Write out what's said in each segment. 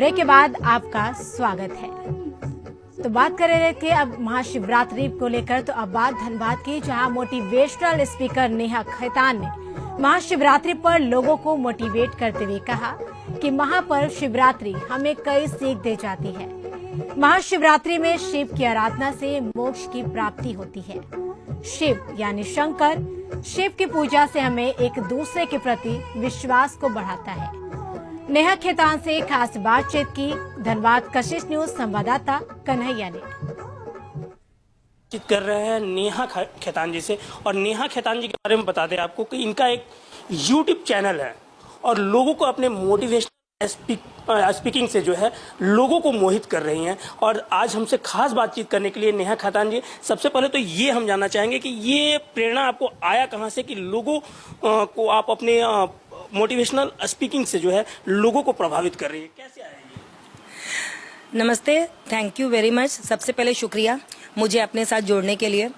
Break के बाद आपका स्वागत है। तो बात कर रहे थे अब महाशिवरात्रि को लेकर, तो अब बात धनबाद की, जहां मोटिवेशनल स्पीकर नेहा खेतान ने महाशिवरात्रि पर लोगों को मोटिवेट करते हुए कहा कि महापर्व शिवरात्रि हमें कई सीख दे जाती है। महाशिवरात्रि में शिव की आराधना से मोक्ष की प्राप्ति होती है। शिव यानी शंकर, शिव की पूजा से हमें एक दूसरे के प्रति विश्वास को बढ़ाता है। नेहा खेतान से खास बातचीत की धनबाद कशिश न्यूज संवाददाता कन्हैया ने। बातचीत कर रहे हैं नेहा खेतान जी से, और नेहा खेतान जी के बारे में बता दें आपको कि इनका एक यूट्यूब चैनल है और लोगों को अपने मोटिवेशनल स्पीकिंग से जो है लोगों को मोहित कर रही हैं। और आज हमसे खास बातचीत करने के लिए नेहा खेतान जी, सबसे पहले तो ये हम जानना चाहेंगे कि ये प्रेरणा आपको आया कहाँ से कि लोगों को आप अपने मोटिवेशनल स्पीकिंग से जो है लोगों को प्रभावित कर रही है, कैसे आया ये? नमस्ते, थैंक यू वेरी मच। सबसे पहले शुक्रिया मुझे अपने साथ जोड़ने के लिए।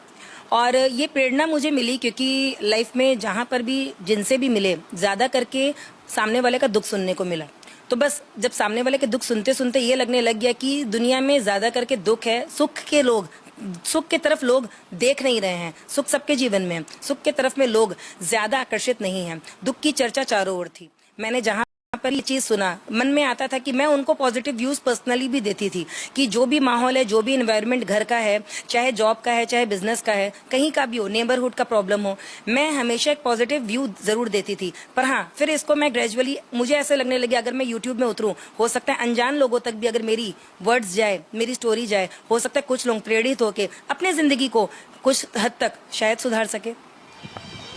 और ये प्रेरणा मुझे मिली क्योंकि लाइफ में जहाँ पर भी जिनसे भी मिले, ज़्यादा करके सामने वाले का दुख सुनने को मिला। तो बस जब सामने वाले के दुख सुनते सुनते ये लगने लग गया कि दुनिया में ज़्यादा करके दुख है, सुख के तरफ लोग देख नहीं रहे हैं। सुख सबके जीवन में है, सुख के तरफ में लोग ज्यादा आकर्षित नहीं हैं। दुख की चर्चा चारों ओर थी। मैंने जहां पर ये चीज सुना, मन में आता था कि मैं उनको पॉजिटिव व्यूज पर्सनली भी देती थी कि जो भी माहौल है, जो भी एनवायरनमेंट घर का है, चाहे जॉब का है, चाहे बिजनेस का है, कहीं का भी हो, नेबरहुड का प्रॉब्लम हो, मैं हमेशा एक पॉजिटिव व्यू जरूर देती थी। पर हाँ, फिर इसको मैं ग्रेजुअली, मुझे ऐसे लगने लगे अगर मैं यूट्यूब में उतरूं, हो सकता है अनजान लोगों तक भी अगर मेरी वर्ड्स जाए, मेरी स्टोरी जाए, हो सकता है कुछ लोग प्रेरित होकर अपने जिंदगी को कुछ हद तक शायद सुधार सके।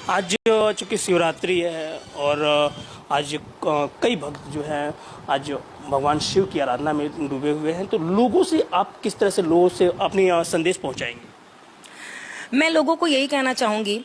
आज चूंकि शिवरात्रि है और आज कई भक्त जो हैं आज भगवान शिव की आराधना में डूबे हुए हैं, तो लोगों से आप किस तरह से लोगों से अपनी संदेश पहुंचाएंगे? मैं लोगों को यही कहना चाहूंगी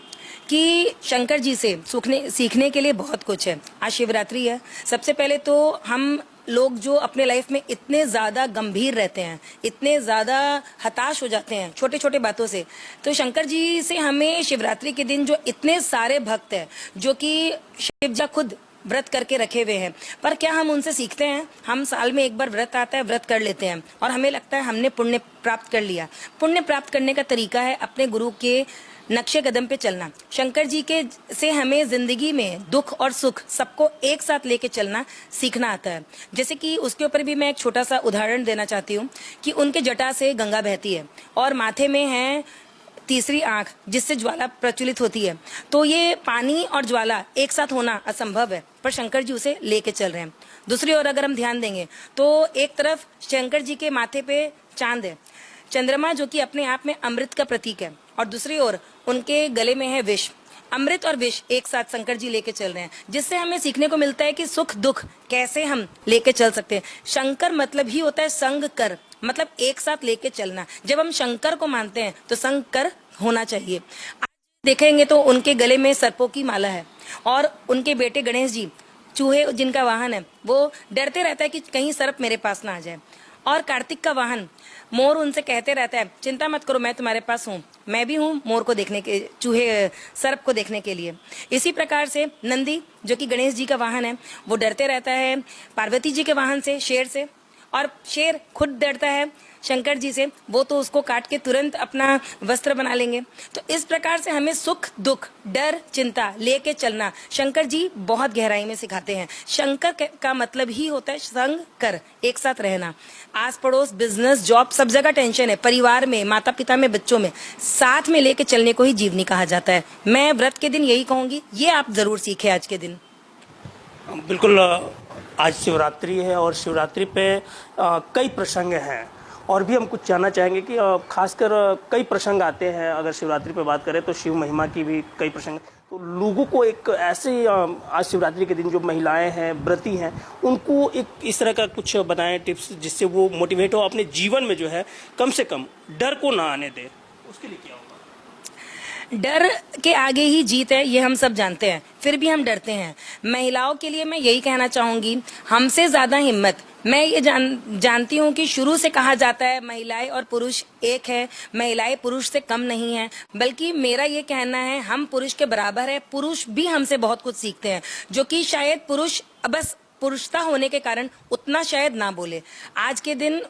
कि शंकर जी से सीखने के लिए बहुत कुछ है। आज शिवरात्रि है। सबसे पहले तो हम लोग जो अपने लाइफ में इतने ज्यादा गंभीर रहते हैं, इतने ज्यादा हताश हो जाते हैं छोटे छोटे बातों से, तो शंकर जी से हमें शिवरात्रि के दिन जो इतने सारे भक्त हैं जो कि शिव जी खुद व्रत करके रखे हुए हैं, पर क्या हम उनसे सीखते हैं? हम साल में एक बार व्रत आता है, व्रत कर लेते हैं और हमें लगता है हमने पुण्य प्राप्त कर लिया। पुण्य प्राप्त करने का तरीका है अपने गुरु के नक्शे कदम पे चलना। शंकर जी के से हमें जिंदगी में दुख और सुख सबको एक साथ लेके चलना सीखना आता है। जैसे कि उसके ऊपर भी मैं एक छोटा सा उदाहरण देना चाहती हूँ कि उनके जटा से गंगा बहती है और माथे में है तीसरी आंख जिससे ज्वाला प्रज्वलित होती है। तो ये पानी और ज्वाला एक साथ होना असंभव है, पर शंकर जी उसे लेके चल रहे हैं। दूसरी ओर अगर हम ध्यान देंगे तो एक तरफ शंकर जी के माथे पे चांद है, चंद्रमा जो कि अपने आप में अमृत का प्रतीक है, और दूसरी ओर उनके गले में है विष। अमृत और विष एक साथ शंकर जी लेके चल रहे हैं, जिससे हमें सीखने को मिलता है कि सुख दुख कैसे हम लेके चल सकते हैं। शंकर मतलब ही होता है संग कर, मतलब एक साथ लेके चलना। जब हम शंकर को मानते हैं तो संग कर होना चाहिए। आज देखेंगे तो उनके गले में सर्पों की माला है और उनके बेटे गणेश जी, चूहे जिनका वाहन है, वो डरते रहता है कि कहीं सर्प मेरे पास ना आ जाए। और कार्तिक का वाहन मोर उनसे कहते रहता है चिंता मत करो, मैं तुम्हारे पास हूँ, मैं भी हूँ मोर को देखने के, चूहे सर्प को देखने के लिए। इसी प्रकार से नंदी जो कि गणेश जी का वाहन है, वो डरते रहता है पार्वती जी के वाहन से, शेर से, और शेर खुद डरता है शंकर जी से, वो तो उसको काट के तुरंत अपना वस्त्र बना लेंगे। तो इस प्रकार से हमें सुख दुख डर चिंता लेके चलना शंकर जी बहुत गहराई में सिखाते हैं। शंकर का मतलब ही होता है संग कर, एक साथ रहना। आस पड़ोस, बिजनेस, जॉब, सब जगह टेंशन है, परिवार में, माता पिता में, बच्चों में, साथ में लेके चलने को ही जीवनी कहा जाता है। मैं व्रत के दिन यही कहूंगी, ये आप जरूर सीखे आज के दिन। बिल्कुल, आज शिवरात्रि है और शिवरात्रि पे कई प्रसंग हैं और भी हम कुछ जानना चाहेंगे कि खासकर कई प्रसंग आते हैं। अगर शिवरात्रि पे बात करें तो शिव महिमा की भी कई प्रसंग, तो लोगों को एक ऐसे आज शिवरात्रि के दिन जो महिलाएं हैं, व्रती हैं, उनको एक इस तरह का कुछ बताएं टिप्स जिससे वो मोटिवेट हो, अपने जीवन में जो है कम से कम डर को ना आने दे। उसके लिए क्या होगा? डर के आगे ही जीत है, ये हम सब जानते हैं, फिर भी हम डरते हैं। महिलाओं के लिए मैं यही कहना चाहूंगी, हमसे ज्यादा हिम्मत। मैं ये जानती हूँ कि शुरू से कहा जाता है महिलाएं और पुरुष एक है, महिलाएं पुरुष से कम नहीं है, बल्कि मेरा ये कहना है हम पुरुष के बराबर है। पुरुष भी हमसे बहुत कुछ सीखते हैं, जो कि शायद पुरुष बस पुरुषता होने के कारण उतना शायद ना बोले। आज के दिन